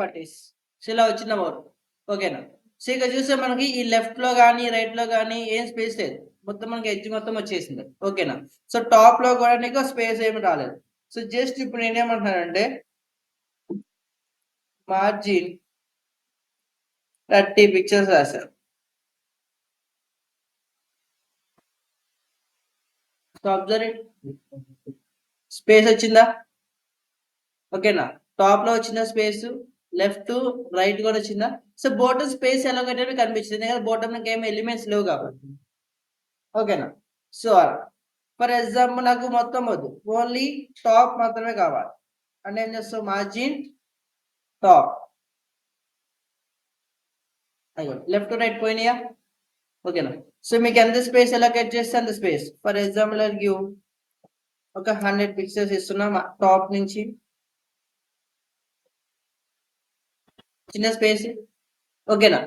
Properties ఇలా వచ్చిన mode ఓకేనా. సో ఇక చూస్తే మనకి ఈ లెఫ్ట్ లో కానీ రైట్ లో కానీ ఏం స్పేస్ లేదు, మొత్తం మనకి ఎడ్జ్ మొత్తం వచ్చేసింది ఓకేనా. సో టాప్ లో కూడా నీకు స్పేస్ ఏమి రాలేదు. సో జస్ట్ ఇప్పుడు నేనేమంటున్నానంటే మార్జిన్ 30 పిక్చర్స్ రాశారు. సో అబ్జర్వ్ ఇట్, స్పేస్ వచ్చిందా ఓకేనా. టాప్ లో వచ్చిన స్పేస్, లెఫ్ట్ రైట్ కూడా వచ్చిందా. సో బోటమ్ స్పేస్ ఎలా కనిపించింది, ఎందుకంటే బోటమ్ ఏమి ఎలిమెంట్స్ లేవు కాబట్టి ఓకేనా. సో ఫర్ ఎగ్జాంపుల్ నాకు మొత్తం వద్దు, ఓన్లీ టాప్ మాత్రమే కావాలి అంటే ఏం చేస్తాం, మార్జిన్ టాప్. అయ్యో లెఫ్ట్ రైట్ పోయినాయా ఓకేనా. సో మీకు ఎంత స్పేస్ ఎలా కట్ చేస్తే అంత స్పేస్. ఫర్ ఎగ్జాంపుల్ గివ్ ఒక 100 పిక్సెల్స్ ఇస్తున్నాం టాప్ నుంచి, చిన్న స్పేస్ ఓకేనా.